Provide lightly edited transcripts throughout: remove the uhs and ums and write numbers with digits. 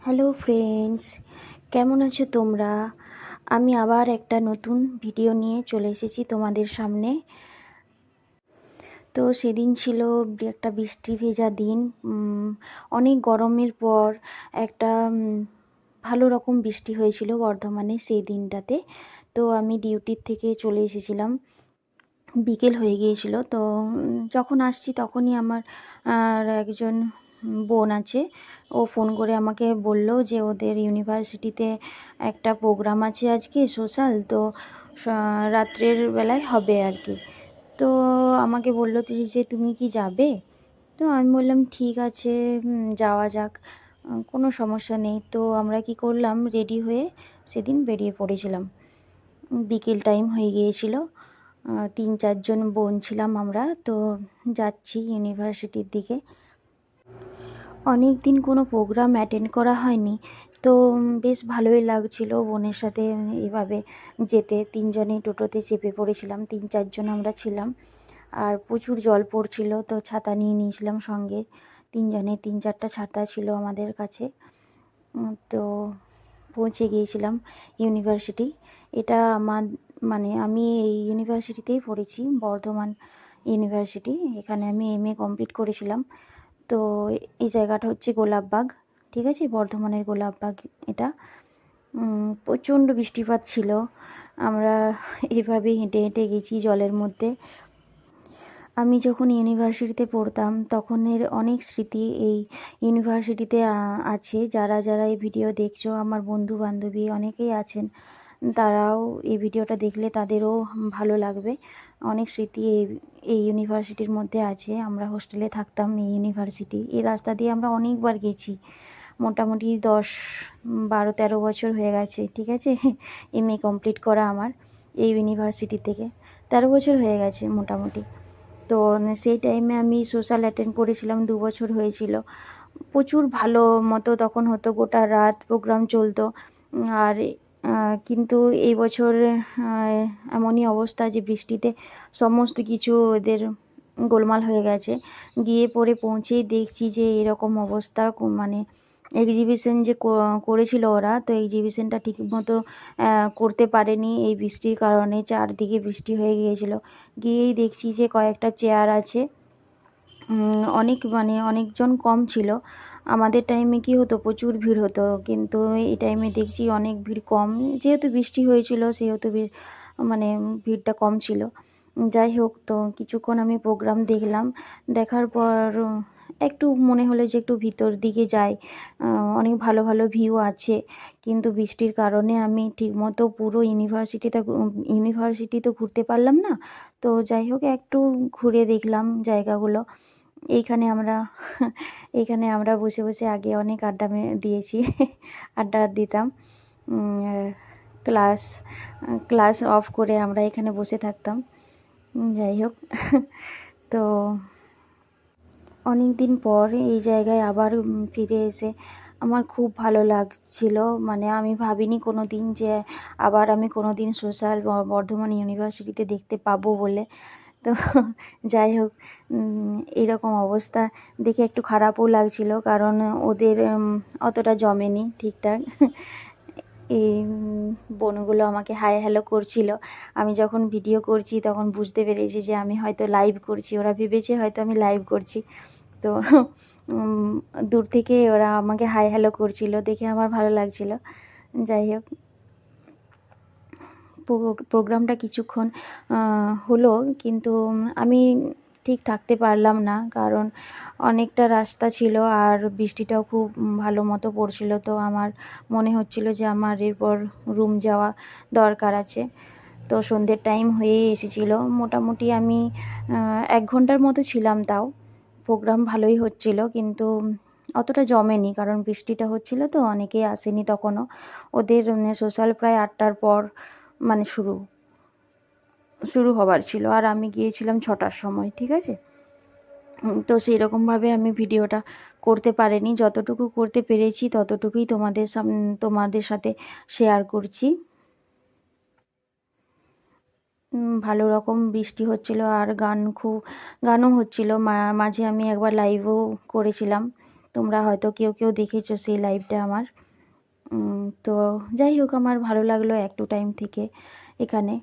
Hello friends, কেমন আছো তোমরা? আমি আবার একটা নতুন ভিডিও নিয়ে চলে এসেছি তোমাদের সামনে। তো সেদিন ছিল একটা বৃষ্টি ভেজা দিন। অনেক গরমের পর একটা ভালো রকম বৃষ্টি হয়েছিল বর্ধমানে সেই দিনটাতে। তো আমি ডিউটির থেকে চলে এসেছিলাম, বিকেল হয়ে গিয়েছিল। তো যখন আসছি তখনই আমার একজন বোন আছে, ও ফোন করে আমাকে বলল যে ওদের ইউনিভার্সিটিতে একটা প্রোগ্রাম আছে আজকে সোশ্যাল, তো রাত্রের বেলায় হবে আর কি। তো আমাকে বললো যে তুমি কি যাবে? তো আমি বললাম ঠিক আছে, যাওয়া যাক, কোনো সমস্যা নেই। তো আমরা কি করলাম, রেডি হয়ে সেদিন বেরিয়ে পড়েছিলাম। বিকেল টাইম হয়ে গিয়েছিল, 3-4 জন বোন ছিলাম আমরা। তো যাচ্ছি ইউনিভার্সিটির দিকে। অনেক দিন কোনো প্রোগ্রাম অ্যাটেন্ড করা হয়নি, তো বেশ ভালোই লাগছিল বোনের সাথে এভাবে যেতে। 3জনেই টোটোতে চেপে পড়েছিলাম, 3-4 জন আমরা ছিলাম। আর প্রচুর জল পড়ছিল, তো ছাতা নিয়ে নিয়েছিলাম সঙ্গে। 3জনের 3-4টা ছাতা ছিল আমাদের কাছে। তো পৌঁছে গিয়েছিলাম ইউনিভার্সিটি। এটা আমার মানে আমি এই ইউনিভার্সিটিতেই পড়েছি, বর্ধমান ইউনিভার্সিটি। এখানে আমি MA কমপ্লিট করেছিলাম। তো এই জায়গাটা হচ্ছে গোলাপবাগ, ঠিক আছে, বর্ধমানের গোলাপবাগ এটা। প্রচণ্ড বৃষ্টিপাত ছিল, আমরা এভাবে হেঁটে হেঁটে গেছি জলের মধ্যে। আমি যখন ইউনিভার্সিটিতে পড়তাম তখনের অনেক স্মৃতি এই ইউনিভার্সিটিতে আছে। যারা যারা এই ভিডিও দেখছো, আমার বন্ধু বান্ধবী অনেকেই আছেন, তারাও এই ভিডিওটা দেখলে তাদেরও ভালো লাগবে। অনেক স্মৃতি এই ইউনিভার্সিটির মধ্যে আছে। আমরা হোস্টেলে থাকতাম এই ইউনিভার্সিটি, এই রাস্তা দিয়ে আমরা অনেকবার গেছি। মোটামুটি 10-12-13 বছর হয়ে গেছে, ঠিক আছে, MA কমপ্লিট করা আমার এই ইউনিভার্সিটি থেকে। 13 বছর হয়ে গেছে মোটামুটি। তো সেই টাইমে আমি সোশ্যাল অ্যাটেন্ড করেছিলাম, 2 বছর হয়েছিল। প্রচুর ভালো মতো তখন হতো, গোটা রাত প্রোগ্রাম চলতো। আর কিন্তু এই বছর এমনই অবস্থা যে বৃষ্টিতে সমস্ত কিছু এদের গোলমাল হয়ে গেছে। গিয়ে পরে পৌঁছেই দেখছি যে এরকম অবস্থা, মানে এক্সিবিশন যে করেছিল ওরা, তো এক্সিবিশনটা ঠিকমতো করতে পারেনি এই বৃষ্টির কারণে। চারদিকে বৃষ্টি হয়ে গিয়েছিল। গিয়েই দেখছি যে কয়েকটা চেয়ার আছে, মানে অনেকজন কম ছিল। আমাদের টাইমে কি হতো, প্রচুর ভিড় হতো, কিন্তু এই টাইমে দেখছি অনেক ভিড় কম। যেহেতু বৃষ্টি হয়েছিল সেহেতু মানে ভিড়টা কম ছিল। যাই হোক, তো কিছুক্ষণ আমি প্রোগ্রাম দেখলাম। দেখার পর একটু মনে হলো যে একটু ভিতর দিকে যাই, অনেক ভালো ভালো ভিউ আছে। কিন্তু বৃষ্টির কারণে আমি ঠিকমতো পুরো ইউনিভার্সিটি তো ঘুরতে পারলাম না। তো যাই হোক, একটু ঘুরে দেখলাম জায়গাগুলো। এইখানে আমরা এইখানে আমরা বসে বসে আগে অনেক আড্ডা দিয়েছি আড্ডা দিতাম। ক্লাস ক্লাস অফ করে আমরা এখানে বসে থাকতাম। যাই হোক তো অনেক দিন পর এই জায়গায় আবার ফিরে এসে আমার খুব ভালো লাগছিল। মানে আমি ভাবিনি কোনো দিন যে আবার আমি কোনো দিন সোশ্যাল বর্ধমান ইউনিভার্সিটিতে দেখতে পাবো বলে। তো যাই হোক, এরকম অবস্থা দেখে একটু খারাপও লাগছিল, কারণ ওদের অতটা জমেনি ঠিকঠাক। এই বোনগুলো আমাকে হাই হ্যালো করছিল। আমি যখন ভিডিও করছি তখন বুঝতে পেরেছি যে আমি হয়তো লাইভ করছি, ওরা ভেবেছে হয়তো আমি লাইভ করছি। তো দূর থেকে ওরা আমাকে হাই হ্যালো করছিল, দেখে আমার ভালো লাগছিল। যাই হোক, প্রোগ্রামটা কিছুক্ষণ হলো, কিন্তু আমি ঠিক থাকতে পারলাম না, কারণ অনেকটা রাস্তা ছিল আর বৃষ্টিটাও খুব ভালো মতো পড়ছিল। তো আমার মনে হচ্ছিল যে আমার এরপর রুম যাওয়া দরকার আছে। তো সন্ধ্যের টাইম হয়ে এসেছিল, মোটামুটি আমি 1 ঘন্টার মতো ছিলাম। তাও প্রোগ্রাম ভালোই হচ্ছিল, কিন্তু অতটা জমেনি, কারণ বৃষ্টিটা হচ্ছিল তো অনেকেই আসেনি তখনও। ওদের সোশ্যাল প্রায় 8টার পর মানে শুরু হবার ছিল, আর আমি গিয়েছিলাম 6টার সময়, ঠিক আছে। তো সেই রকমভাবে আমি ভিডিওটা করতে পারিনি, যতটুকু করতে পেরেছি ততটুকুই তোমাদের সাথে শেয়ার করছি। ভালো রকম বৃষ্টি হচ্ছিল আর গানও হচ্ছিল। মাঝে আমি একবার লাইভও করেছিলাম। তোমরা হয়তো কেউ কেউ দেখেছো সেই লাইভটা আমার। তো যাই হোক, আমার ভালো লাগলো একটু টাইম থেকে এখানে।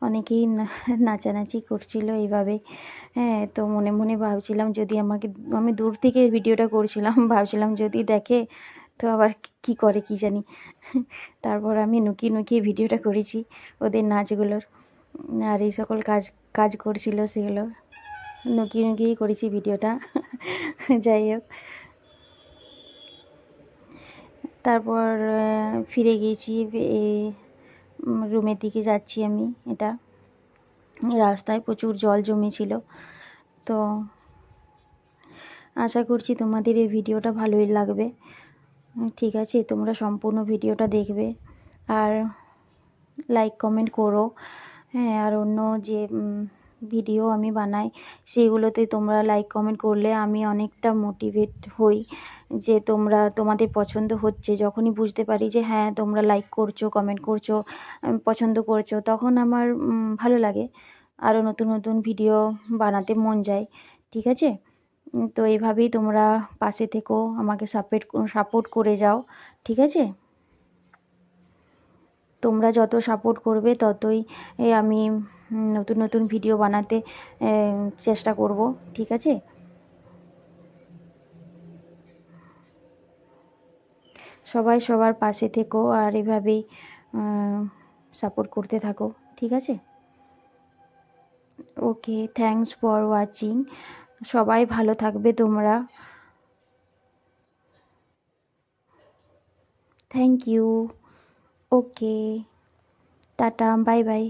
অনেকেই নাচানাচি করছিল এইভাবে। হ্যাঁ, তো মনে মনে ভাবছিলাম যদি আমাকে, আমি দূর থেকে ভিডিওটা করছিলাম, ভাবছিলাম যদি দেখে তো আবার কি করে কি জানি। তারপর আমি লুকিয়ে লুকিয়ে ভিডিওটা করেছি ওদের নাচগুলোর, আর এই সকল কাজ কাজ করছিল সেগুলো লুকিয়ে লুকিয়েই করেছি ভিডিওটা। যাই হোক, তারপর ফিরে গিয়েছি, রুমের দিকে যাচ্ছি আমি। এটা রাস্তায় প্রচুর জল জমেছিল। তো আশা করছি তোমাদের এই ভিডিওটা ভালোই লাগবে। ঠিক আছে, তোমরা সম্পূর্ণ ভিডিওটা দেখবে আর লাইক কমেন্ট করো। হ্যাঁ, আর অন্য যে ভিডিও আমি বানাই সেগুলোতে তোমরা লাইক কমেন্ট করলে আমি অনেকটা মোটিভেট হই যে তোমাদের পছন্দ হচ্ছে। যখনই বুঝতে পারি যে হ্যাঁ তোমরা লাইক করছো, কমেন্ট করছো, পছন্দ করছো, তখন আমার ভালো লাগে, আরও নতুন নতুন ভিডিও বানাতে মন যায়। ঠিক আছে, তো এইভাবেই তোমরা পাশে থেকো, আমাকে সাপোর্ট করে যাও। ঠিক আছে, তোমরা যত সাপোর্ট করবে ততই আমি নতুন নতুন ভিডিও বানাতে চেষ্টা করব। ঠিক আছে, সবাই সবার পাশে থেকো আর এভাবেই সাপোর্ট করতে থাকো। ঠিক আছে, ওকে, থ্যাঙ্কস ফর ওয়াচিং। সবাই ভালো থাকবে তোমরা। Thank you. Okay, tata, bye by.